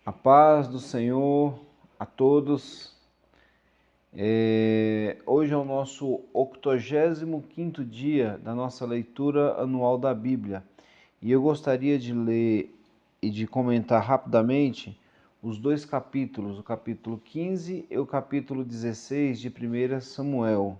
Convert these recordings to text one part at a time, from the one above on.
A paz do Senhor a todos. Hoje é o nosso 85º dia da nossa leitura anual da Bíblia. E eu gostaria de ler e de comentar rapidamente os dois capítulos, o capítulo 15 e o capítulo 16 de 1 Samuel.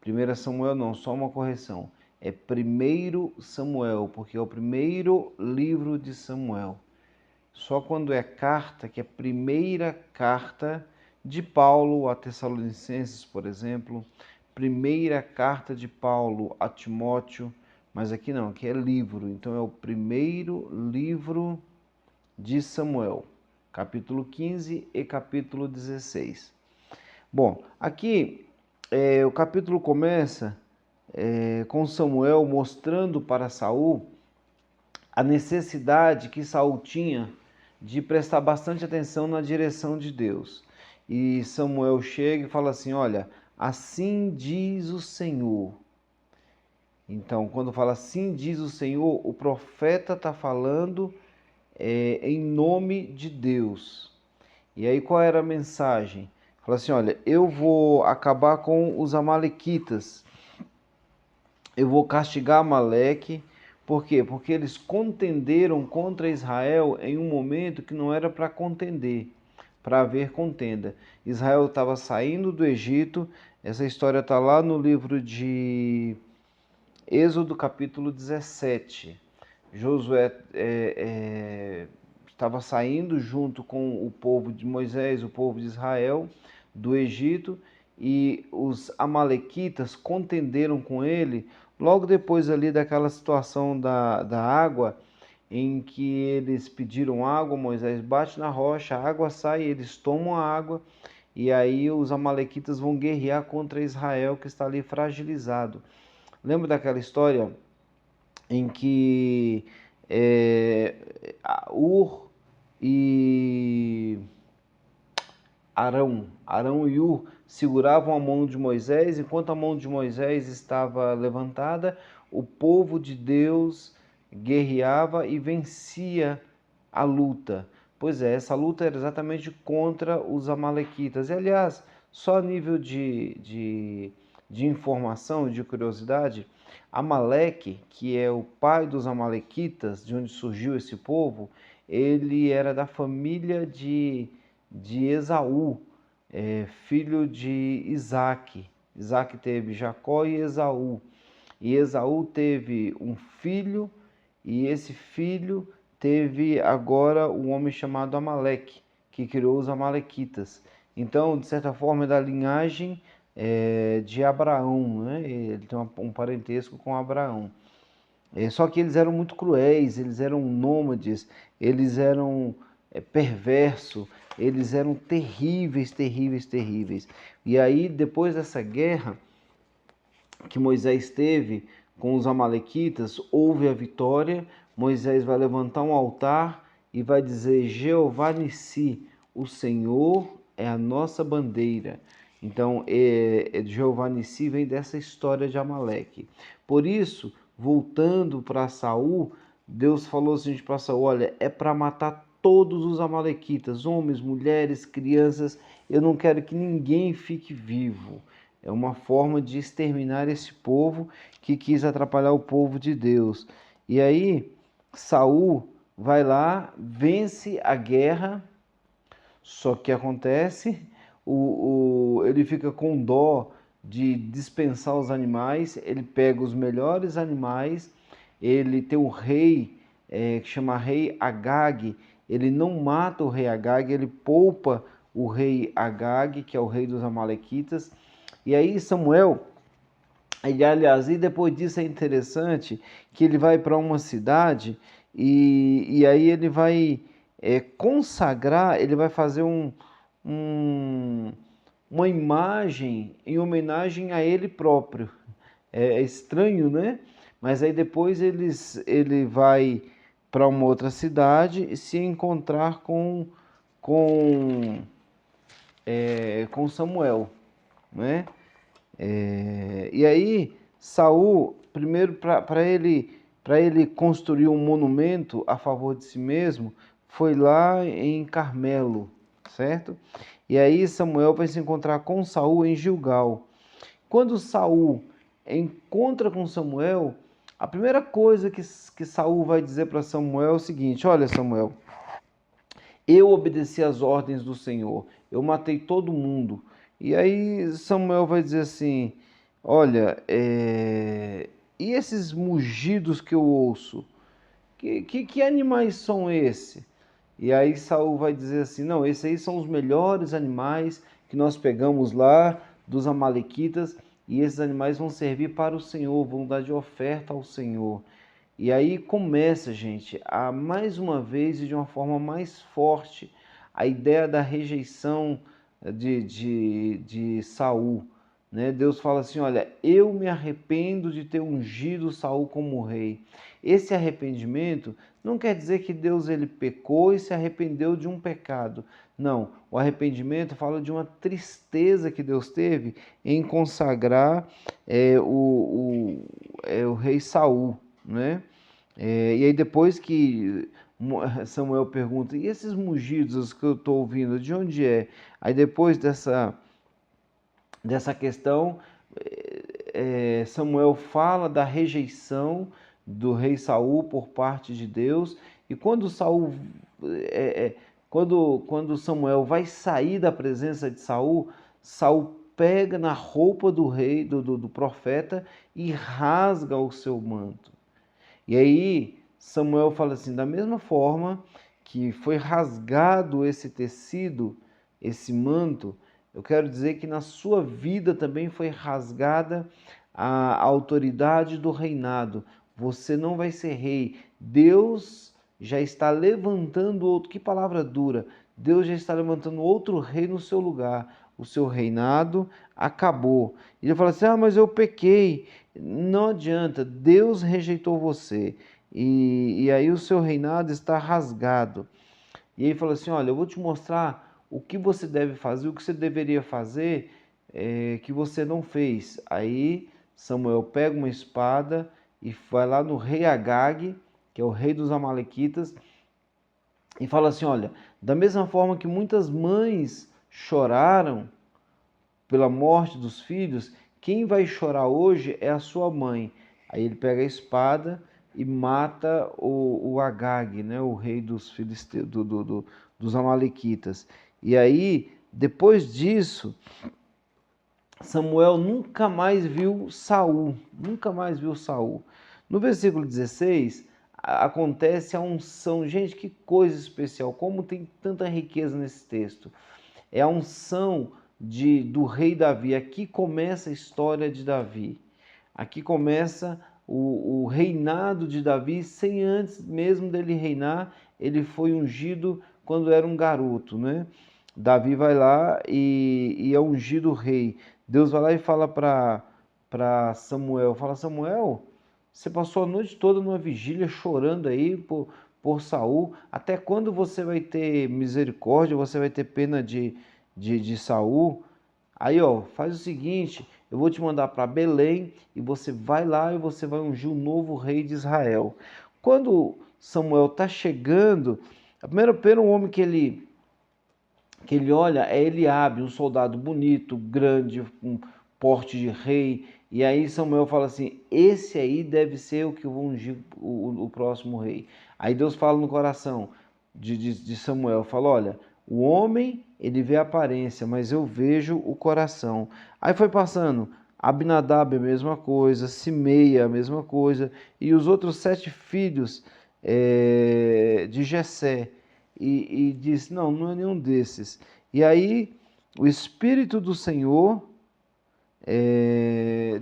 1 Samuel não, só uma correção. É 1 Samuel, porque é o primeiro livro de Samuel. Só quando é carta, que é a primeira carta de Paulo a Tessalonicenses, por exemplo, primeira carta de Paulo a Timóteo, mas aqui não, aqui é livro, então é o primeiro livro de Samuel, capítulo 15 e capítulo 16. Bom, aqui o capítulo começa com Samuel mostrando para Saul a necessidade que Saul tinha de prestar bastante atenção na direção de Deus. E Samuel chega e fala assim: olha, assim diz o Senhor. Então, quando fala assim diz o Senhor, o profeta está falando em nome de Deus. E aí qual era a mensagem? Fala assim: olha, eu vou acabar com os amalequitas, eu vou castigar Amaleque. Por quê? Porque eles contenderam contra Israel em um momento que não era para contender, para haver contenda. Israel estava saindo do Egito, essa história está lá no livro de Êxodo capítulo 17. Josué estava saindo junto com o povo de Moisés, o povo de Israel, do Egito, e os amalequitas contenderam com ele, logo depois ali daquela situação da água, em que eles pediram água, Moisés bate na rocha, a água sai, eles tomam a água, e aí os amalequitas vão guerrear contra Israel, que está ali fragilizado. Lembra daquela história em que Ur e Arão e Ur seguravam a mão de Moisés, enquanto a mão de Moisés estava levantada, o povo de Deus guerreava e vencia a luta. Pois é, essa luta era exatamente contra os amalequitas. E, aliás, só a nível de informação e de curiosidade, Amaleque, que é o pai dos amalequitas, de onde surgiu esse povo, ele era da família de Esaú, filho de Isaque. Isaque teve Jacó e Esaú. E Esaú teve um filho, e esse filho teve agora um homem chamado Amaleque, que criou os amalequitas. Então, de certa forma, é da linhagem de Abraão, né? Ele tem um parentesco com Abraão. Só que eles eram muito cruéis, eles eram nômades, eles eram perversos, eles eram terríveis, terríveis, terríveis. E aí, depois dessa guerra que Moisés teve com os amalequitas, houve a vitória. Moisés vai levantar um altar e vai dizer: Jeová Nissi, o Senhor é a nossa bandeira. Então, Jeová Nissi vem dessa história de Amaleque. Por isso, voltando para Saul, Deus falou assim para Saul: olha, é para matar todos os amalequitas, homens, mulheres, crianças. Eu não quero que ninguém fique vivo. É uma forma de exterminar esse povo que quis atrapalhar o povo de Deus. E aí, Saul vai lá, vence a guerra, só que acontece, ele fica com dó de dispensar os animais, ele pega os melhores animais, ele tem o rei, que chama rei Agag, ele não mata o rei Agag, ele poupa o rei Agag, que é o rei dos amalequitas. E aí Samuel, aliás, e depois disso é interessante que ele vai para uma cidade e aí ele vai consagrar, ele vai fazer um, uma imagem em homenagem a ele próprio. É estranho, né? Mas aí depois ele vai para uma outra cidade e se encontrar com, com Samuel, né? E aí Saul, primeiro para ele construir um monumento a favor de si mesmo, foi lá em Carmelo, certo? E aí Samuel vai se encontrar com Saul em Gilgal. Quando Saul encontra com Samuel, a primeira coisa que Saul vai dizer para Samuel é o seguinte: olha, Samuel, eu obedeci às ordens do Senhor, eu matei todo mundo. E aí Samuel vai dizer assim: olha, e esses mugidos que eu ouço? Que animais são esses? E aí Saul vai dizer assim: não, esses aí são os melhores animais que nós pegamos lá dos amalequitas, e esses animais vão servir para o Senhor, vão dar de oferta ao Senhor. E aí começa, gente, a mais uma vez e de uma forma mais forte, a ideia da rejeição de Saul. Né? Deus fala assim: olha, eu me arrependo de ter ungido Saul como rei. Esse arrependimento não quer dizer que Deus ele pecou e se arrependeu de um pecado. Não, o arrependimento fala de uma tristeza que Deus teve em consagrar o rei Saul, né? E aí depois que Samuel pergunta: e esses mugidos que eu estou ouvindo, de onde é? Aí depois dessa questão, Samuel fala da rejeição do rei Saul por parte de Deus. E quando quando Samuel vai sair da presença de Saul, Saul pega na roupa do rei, do profeta, e rasga o seu manto. E aí Samuel fala assim: da mesma forma que foi rasgado esse tecido, esse manto, eu quero dizer que na sua vida também foi rasgada a autoridade do reinado. Você não vai ser rei. Deus já está levantando outro. Que palavra dura! Deus já está levantando outro rei no seu lugar. O seu reinado acabou. E ele fala assim: ah, mas eu pequei. Não adianta, Deus rejeitou você. E aí o seu reinado está rasgado. E ele falou assim: olha, eu vou te mostrar o que você deve fazer, o que você deveria fazer, que você não fez. Aí Samuel pega uma espada e vai lá no rei Agag, que é o rei dos amalequitas, e fala assim: olha, da mesma forma que muitas mães choraram pela morte dos filhos, quem vai chorar hoje é a sua mãe. Aí ele pega a espada e mata o Agag, né, o rei dos filisteus, dos amalequitas. E aí, depois disso, Samuel nunca mais viu Saul, nunca mais viu Saul. No versículo 16, acontece a unção. Gente, que coisa especial, como tem tanta riqueza nesse texto. É a unção do rei Davi. Aqui começa a história de Davi. Aqui começa o reinado de Davi, sem antes mesmo dele reinar, ele foi ungido quando era um garoto, né? Davi vai lá e é ungido rei. Deus vai lá e fala para Samuel, fala: Samuel, você passou a noite toda numa vigília chorando aí por Saul. Até quando você vai ter misericórdia? Você vai ter pena de Saul? Aí, ó, faz o seguinte: eu vou te mandar para Belém e você vai lá e você vai ungir o novo rei de Israel. Quando Samuel está chegando, a primeiro homem que ele olha é Eliabe, um soldado bonito, grande, com porte de rei. E aí Samuel fala assim: esse aí deve ser o que eu vou ungir o próximo rei. Aí Deus fala no coração de Samuel, fala: olha, o homem ele vê a aparência, mas eu vejo o coração. Aí foi passando, Abinadab a mesma coisa, Simeia a mesma coisa, e os outros 7 filhos de Jessé. E diz: não, não é nenhum desses. E aí o Espírito do Senhor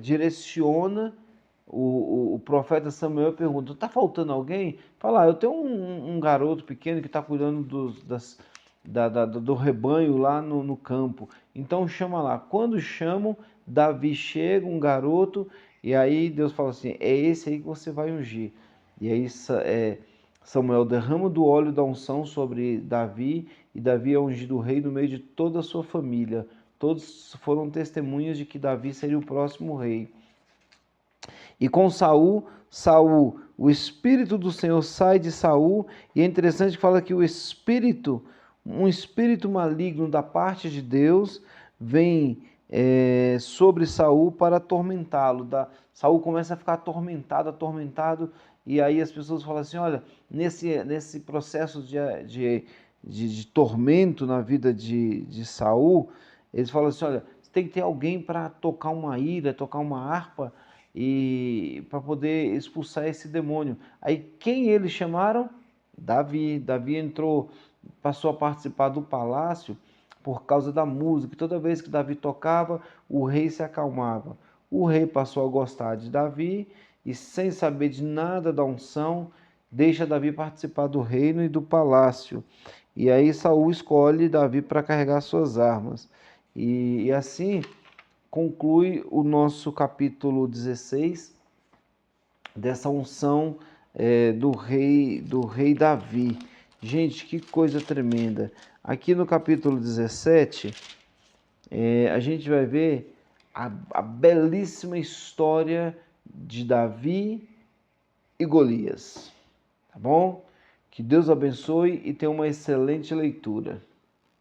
direciona o profeta Samuel e pergunta: está faltando alguém? Fala: eu tenho um garoto pequeno que está cuidando do rebanho lá no campo. Então chama lá. Quando chamam, Davi chega, um garoto, e aí Deus fala assim: é esse aí que você vai ungir. E aí Samuel derrama do óleo da unção sobre Davi, e Davi é ungido rei no meio de toda a sua família. Todos foram testemunhas de que Davi seria o próximo rei. E com Saul o Espírito do Senhor sai de Saul, e é interessante que fala que um espírito maligno da parte de Deus vem sobre Saul para atormentá-lo. Saul começa a ficar atormentado, e aí as pessoas falam assim, olha, nesse processo de tormento na vida de Saul, eles falam assim, olha, tem que ter alguém para tocar uma ira, tocar uma harpa, e para poder expulsar esse demônio. Aí quem eles chamaram? Davi. Davi entrou, passou a participar do palácio por causa da música. Toda vez que Davi tocava, o rei se acalmava. O rei passou a gostar de Davi e, sem saber de nada da unção, deixa Davi participar do reino e do palácio. E aí Saul escolhe Davi para carregar suas armas. E assim conclui o nosso capítulo 16 dessa unção do rei Davi. Gente, que coisa tremenda. Aqui no capítulo 17, a gente vai ver a belíssima história de Davi e Golias. Tá bom? Que Deus abençoe e tenha uma excelente leitura.